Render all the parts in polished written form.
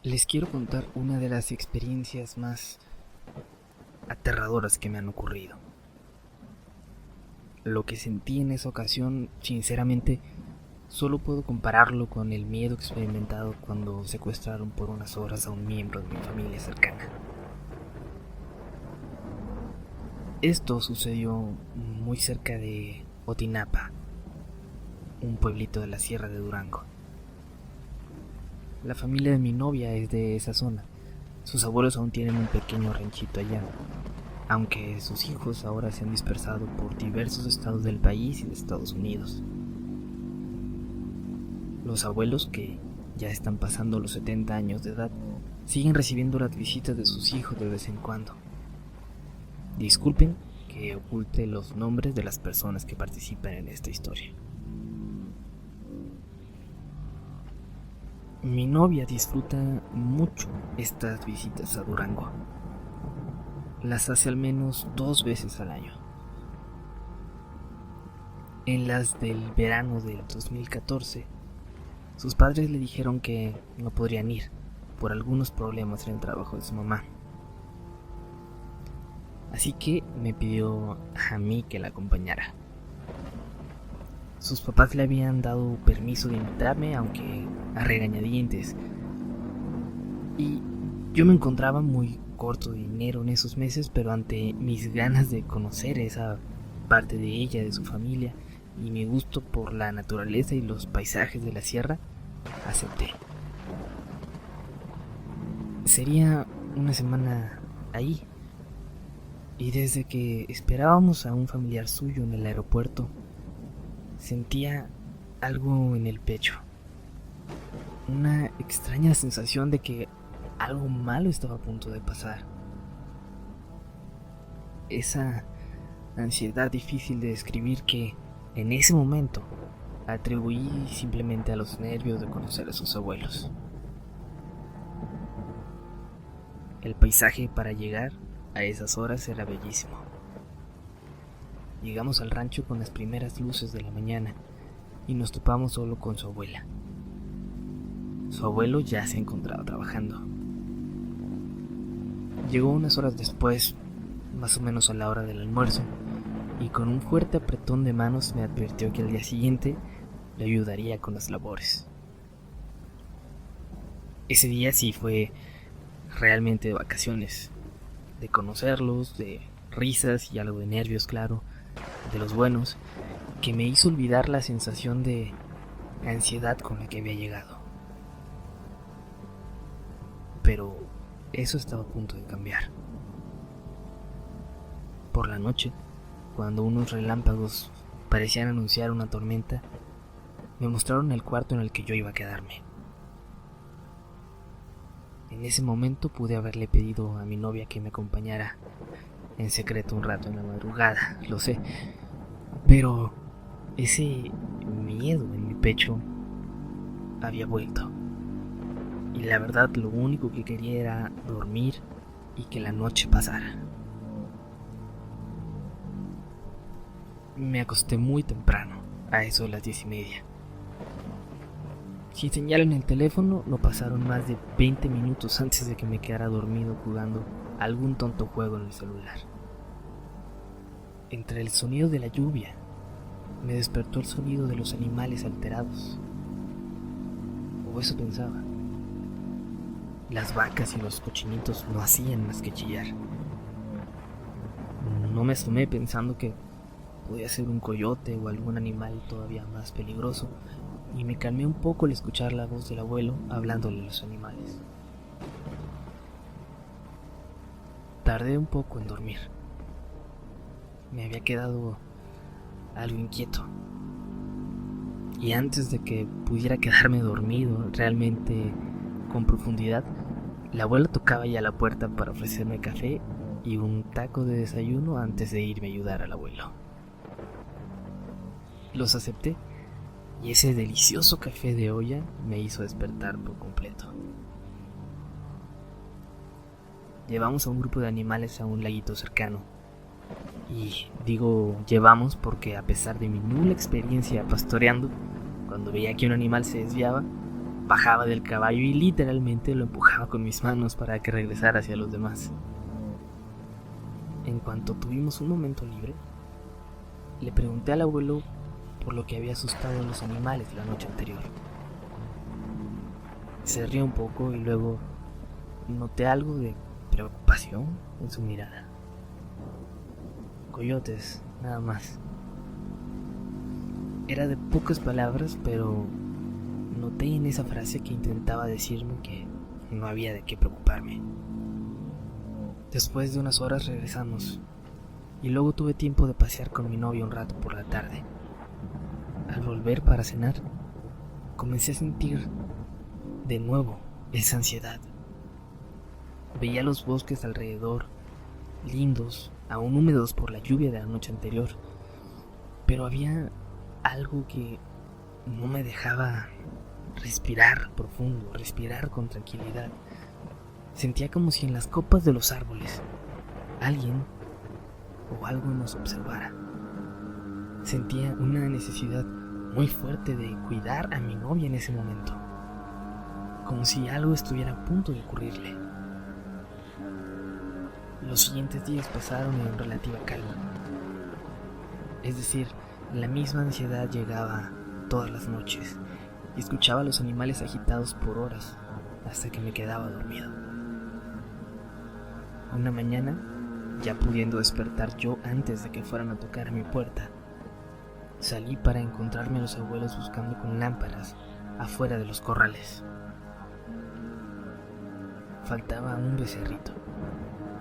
Les quiero contar una de las experiencias más aterradoras que me han ocurrido. Lo que sentí en esa ocasión, sinceramente, solo puedo compararlo con el miedo experimentado cuando secuestraron por unas horas a un miembro de mi familia cercana. Esto sucedió muy cerca de Otinapa, un pueblito de la Sierra de Durango. La familia de mi novia es de esa zona. Sus abuelos aún tienen un pequeño ranchito allá, aunque sus hijos ahora se han dispersado por diversos estados del país y de Estados Unidos. Los abuelos, que ya están pasando los 70 años de edad, siguen recibiendo las visitas de sus hijos de vez en cuando. Disculpen que oculte los nombres de las personas que participan en esta historia. Mi novia disfruta mucho estas visitas a Durango. Las hace al menos 2 veces al año. En las del verano del 2014, sus padres le dijeron que no podrían ir por algunos problemas en el trabajo de su mamá. Así que me pidió a mí que la acompañara. Sus papás le habían dado permiso de invitarme, aunque a regañadientes. Y yo me encontraba muy corto de dinero en esos meses, pero ante mis ganas de conocer esa parte de ella, de su familia, y mi gusto por la naturaleza y los paisajes de la sierra, acepté. Sería una semana ahí, y desde que esperábamos a un familiar suyo en el aeropuerto, sentía algo en el pecho. Una extraña sensación de que algo malo estaba a punto de pasar. Esa ansiedad difícil de describir que en ese momento atribuí simplemente a los nervios de conocer a sus abuelos. El paisaje para llegar a esas horas era bellísimo. Llegamos al rancho con las primeras luces de la mañana y nos topamos solo con su abuela. Su abuelo ya se encontraba trabajando. Llegó unas horas después, más o menos a la hora del almuerzo, y con un fuerte apretón de manos me advirtió que al día siguiente le ayudaría con las labores. Ese día sí fue realmente de vacaciones, de conocerlos, de risas y algo de nervios, claro, de los buenos, que me hizo olvidar la sensación de ansiedad con la que había llegado. Pero eso estaba a punto de cambiar. Por la noche, cuando unos relámpagos parecían anunciar una tormenta, me mostraron el cuarto en el que yo iba a quedarme. En ese momento pude haberle pedido a mi novia que me acompañara en secreto un rato en la madrugada, lo sé, pero ese miedo en mi pecho había vuelto. Y la verdad, lo único que quería era dormir y que la noche pasara. Me acosté muy temprano, a eso de las 10:30. Sin señal en el teléfono, no pasaron más de 20 minutos antes de que me quedara dormido jugando algún tonto juego en el celular. Entre el sonido de la lluvia, me despertó el sonido de los animales alterados. O eso pensaba. Las vacas y los cochinitos no hacían más que chillar. No me asomé pensando que podía ser un coyote o algún animal todavía más peligroso, y me calmé un poco al escuchar la voz del abuelo hablándole a los animales. Tardé un poco en dormir. Me había quedado algo inquieto. Y antes de que pudiera quedarme dormido realmente con profundidad, la abuela tocaba ya la puerta para ofrecerme café y un taco de desayuno antes de irme a ayudar al abuelo. Los acepté y ese delicioso café de olla me hizo despertar por completo. Llevamos a un grupo de animales a un laguito cercano. Y digo llevamos porque a pesar de mi nula experiencia pastoreando, cuando veía que un animal se desviaba, bajaba del caballo y literalmente lo empujaba con mis manos para que regresara hacia los demás. En cuanto tuvimos un momento libre, le pregunté al abuelo por lo que había asustado a los animales la noche anterior. Se rió un poco y luego noté algo de preocupación en su mirada. Coyotes, nada más. Era de pocas palabras, pero noté en esa frase que intentaba decirme que no había de qué preocuparme. Después de unas horas regresamos y luego tuve tiempo de pasear con mi novia un rato por la tarde. Al volver para cenar, comencé a sentir de nuevo esa ansiedad. Veía los bosques alrededor, lindos, aún húmedos por la lluvia de la noche anterior, pero había algo que no me dejaba respirar profundo, respirar con tranquilidad. Sentía como si en las copas de los árboles alguien o algo nos observara. Sentía una necesidad muy fuerte de cuidar a mi novia en ese momento, como si algo estuviera a punto de ocurrirle. Los siguientes días pasaron en relativa calma. Es decir, la misma ansiedad llegaba todas las noches y escuchaba a los animales agitados por horas hasta que me quedaba dormido. Una mañana, ya pudiendo despertar yo antes de que fueran a tocar a mi puerta, salí para encontrarme a los abuelos buscando con lámparas afuera de los corrales. Faltaba un becerrito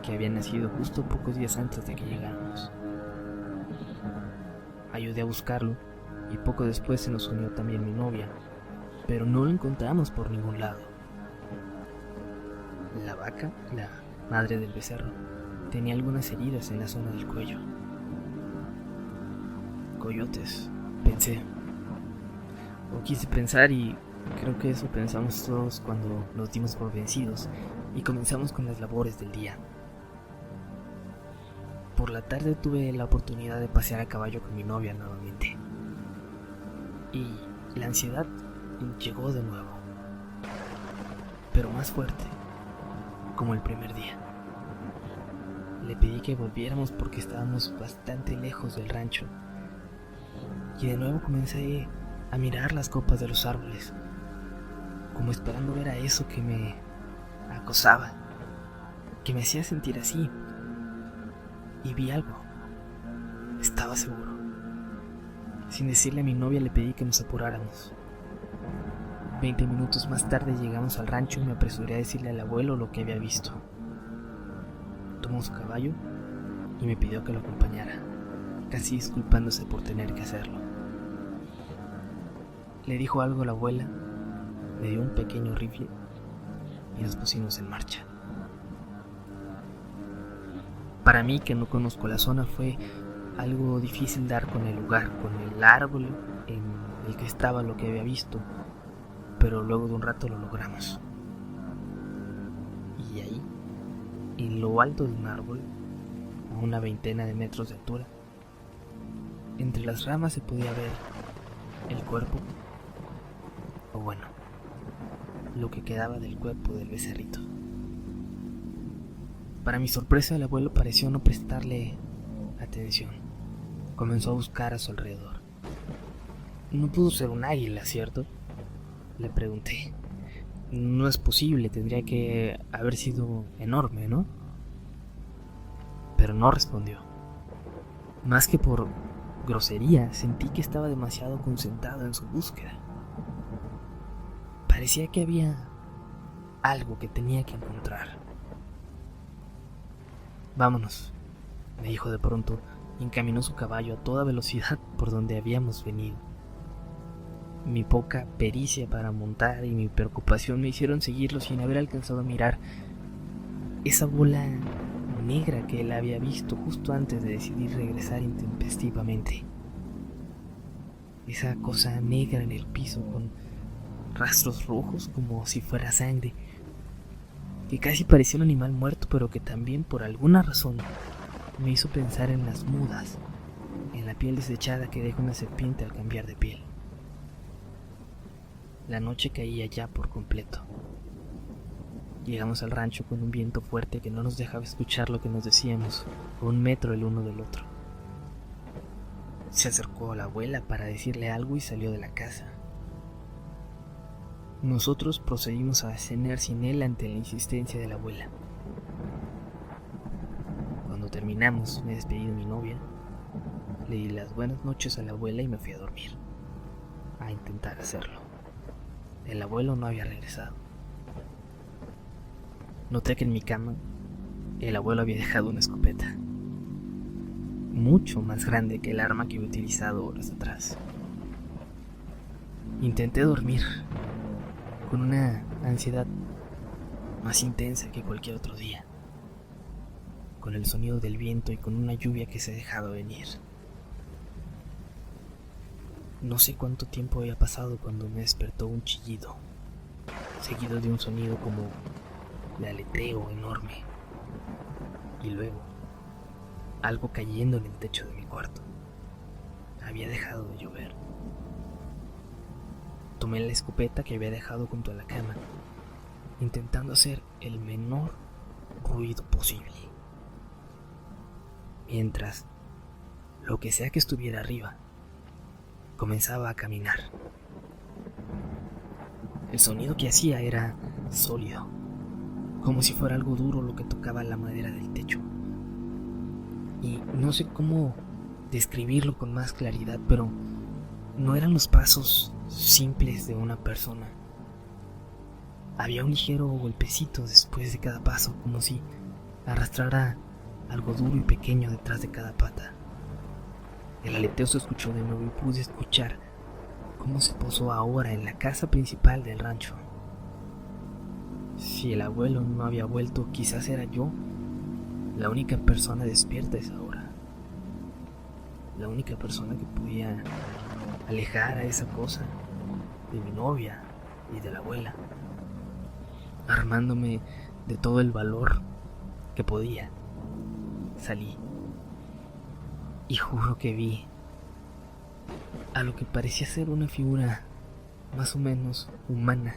que había nacido justo pocos días antes de que llegáramos. Ayudé a buscarlo y poco después se nos unió también mi novia, pero no lo encontramos por ningún lado. La vaca, la madre del becerro, tenía algunas heridas en la zona del cuello. Coyotes, pensé. O quise pensar y creo que eso pensamos todos cuando nos dimos por vencidos y comenzamos con las labores del día. Por la tarde tuve la oportunidad de pasear a caballo con mi novia nuevamente. Y la ansiedad llegó de nuevo, pero más fuerte, como el primer día. Le pedí que volviéramos porque estábamos bastante lejos del rancho. Y de nuevo comencé a mirar las copas de los árboles, como esperando ver a eso que me acosaba, que me hacía sentir así. Y vi algo. Estaba seguro. Sin decirle a mi novia le pedí que nos apuráramos. 20 minutos más tarde llegamos al rancho y me apresuré a decirle al abuelo lo que había visto. Tomó su caballo y me pidió que lo acompañara, casi disculpándose por tener que hacerlo. Le dijo algo a la abuela, le dio un pequeño rifle y nos pusimos en marcha. Para mí, que no conozco la zona, fue algo difícil dar con el lugar, con el árbol en el que estaba lo que había visto, pero luego de un rato lo logramos. Y ahí, en lo alto de un árbol, a una veintena de metros de altura, entre las ramas se podía ver el cuerpo, o bueno, lo que quedaba del cuerpo del becerrito. Para mi sorpresa, el abuelo pareció no prestarle atención. Comenzó a buscar a su alrededor. No pudo ser un águila, ¿cierto?, le pregunté. No es posible, tendría que haber sido enorme, ¿no? Pero no respondió. Más que por grosería, sentí que estaba demasiado concentrado en su búsqueda. Parecía que había algo que tenía que encontrar. Vámonos, me dijo de pronto, y encaminó su caballo a toda velocidad por donde habíamos venido. Mi poca pericia para montar y mi preocupación me hicieron seguirlo sin haber alcanzado a mirar esa bola negra que él había visto justo antes de decidir regresar intempestivamente. Esa cosa negra en el piso con rastros rojos como si fuera sangre, que casi parecía un animal muerto, pero que también por alguna razón me hizo pensar en las mudas, en la piel desechada que deja una serpiente al cambiar de piel. La noche caía ya por completo. Llegamos al rancho con un viento fuerte que no nos dejaba escuchar lo que nos decíamos, a 1 metro el uno del otro. Se acercó a la abuela para decirle algo y salió de la casa. Nosotros procedimos a cenar sin él ante la insistencia de la abuela. Cuando terminamos, me despedí de mi novia, le di las buenas noches a la abuela y me fui a dormir, a intentar hacerlo. El abuelo no había regresado. Noté que en mi cama el abuelo había dejado una escopeta, mucho más grande que el arma que había utilizado horas atrás. Intenté dormir con una ansiedad más intensa que cualquier otro día, con el sonido del viento y con una lluvia que se dejaba venir. No sé cuánto tiempo había pasado cuando me despertó un chillido, seguido de un sonido como de aleteo enorme, y luego algo cayendo en el techo de mi cuarto. Había dejado de llover. Tomé la escopeta que había dejado junto a la cama, intentando hacer el menor ruido posible, mientras lo que sea que estuviera arriba comenzaba a caminar. El sonido que hacía era sólido, como si fuera algo duro lo que tocaba la madera del techo. Y no sé cómo describirlo con más claridad, pero no eran los pasos simples de una persona. Había un ligero golpecito después de cada paso, como si arrastrara algo duro y pequeño detrás de cada pata. El aleteo se escuchó de nuevo y pude escuchar cómo se posó ahora en la casa principal del rancho. Si el abuelo no había vuelto, quizás era yo la única persona despierta a esa hora. La única persona que podía alejar a esa cosa de mi novia y de la abuela, armándome de todo el valor que podía. Salí y juro que vi a lo que parecía ser una figura más o menos humana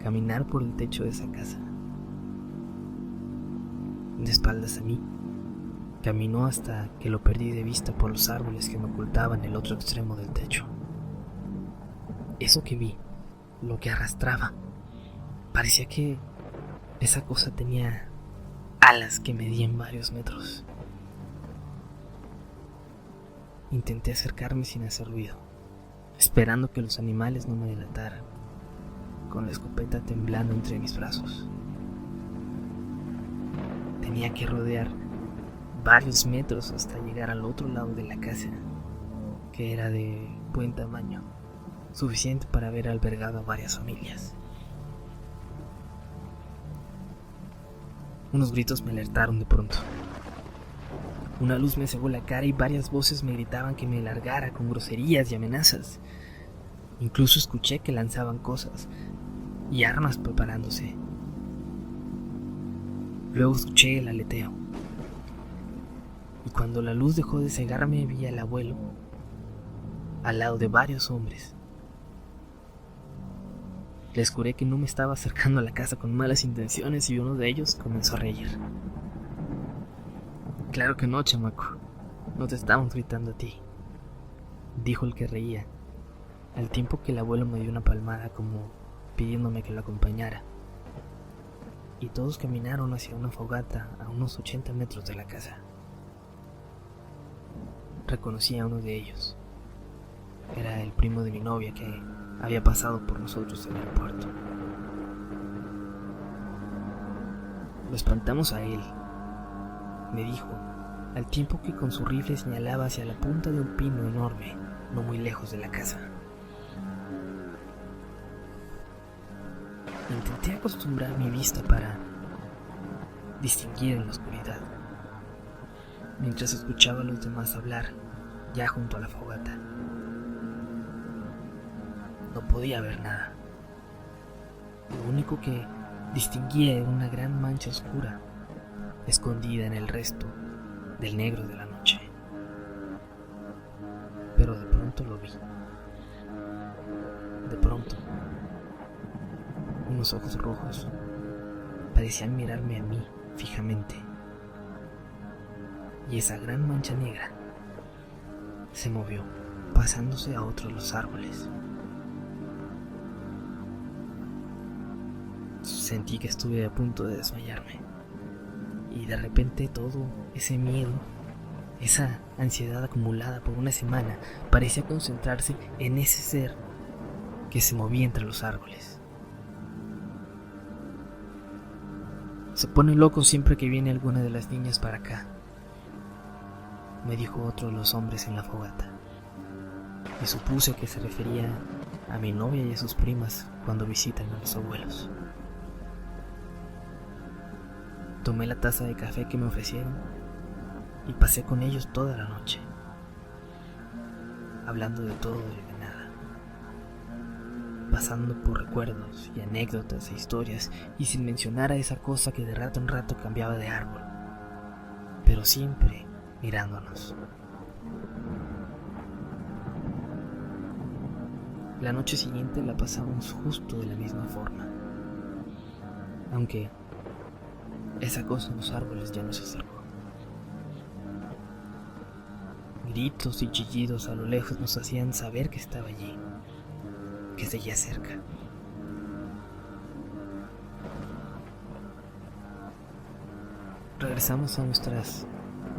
caminar por el techo de esa casa. De espaldas a mí, caminó hasta que lo perdí de vista por los árboles que me ocultaban el otro extremo del techo. Eso que vi, lo que arrastraba, parecía que esa cosa tenía alas que medían varios metros. Intenté acercarme sin hacer ruido, esperando que los animales no me delataran, con la escopeta temblando entre mis brazos. Tenía que rodear varios metros hasta llegar al otro lado de la casa, que era de buen tamaño, suficiente para haber albergado a varias familias. Unos gritos me alertaron de pronto. Una luz me cegó la cara y varias voces me gritaban que me largara con groserías y amenazas. Incluso escuché que lanzaban cosas y armas preparándose. Luego escuché el aleteo. Y cuando la luz dejó de cegarme, vi al abuelo al lado de varios hombres. Les juré que no me estaba acercando a la casa con malas intenciones y uno de ellos comenzó a reír. Claro que no, chamaco. No te estamos gritando a ti, dijo el que reía, al tiempo que el abuelo me dio una palmada como pidiéndome que lo acompañara. Y todos caminaron hacia una fogata a unos 80 metros de la casa. Reconocí a uno de ellos. Era el primo de mi novia que había pasado por nosotros en el aeropuerto. Lo espantamos a él, me dijo, al tiempo que con su rifle señalaba hacia la punta de un pino enorme, no muy lejos de la casa. Intenté acostumbrar mi vista para distinguir en la oscuridad, mientras escuchaba a los demás hablar, ya junto a la fogata. No podía ver nada. Lo único que distinguía era una gran mancha oscura, escondida en el resto del negro de la noche. Pero de pronto lo vi. De pronto, unos ojos rojos parecían mirarme a mí fijamente, y esa gran mancha negra se movió, pasándose a otros los árboles. Sentí que estuve a punto de desmayarme, y de repente todo ese miedo, esa ansiedad acumulada por una semana, parecía concentrarse en ese ser que se movía entre los árboles. Se pone loco siempre que viene alguna de las niñas para acá, me dijo otro de los hombres en la fogata, y supuse que se refería a mi novia y a sus primas cuando visitan a los abuelos. Tomé la taza de café que me ofrecieron y pasé con ellos toda la noche, hablando de todo y de nada, pasando por recuerdos y anécdotas e historias, y sin mencionar a esa cosa que de rato en rato cambiaba de árbol, pero siempre mirándonos. La noche siguiente la pasamos justo de la misma forma, aunque esa cosa en los árboles ya no se acercó. Gritos y chillidos a lo lejos nos hacían saber que estaba allí, que seguía cerca. Regresamos a nuestras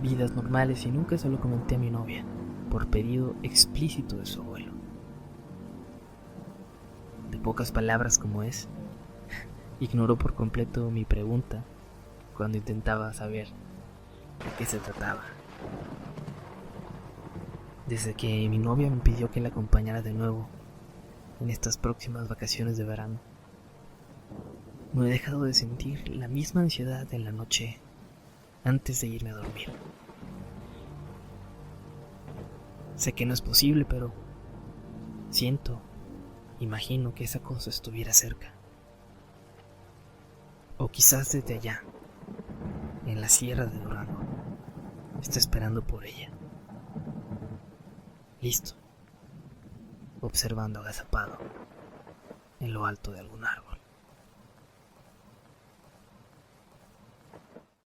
vidas normales y nunca se lo comenté a mi novia, por pedido explícito de su abuelo. De pocas palabras como es, ignoró por completo mi pregunta cuando intentaba saber de qué se trataba. Desde que mi novia me pidió que la acompañara de nuevo en estas próximas vacaciones de verano, no he dejado de sentir la misma ansiedad en la noche antes de irme a dormir. Sé que no es posible, pero imagino que esa cosa estuviera cerca. O quizás desde allá, en la sierra de Durango, está esperando por ella. Listo, observando agazapado en lo alto de algún árbol.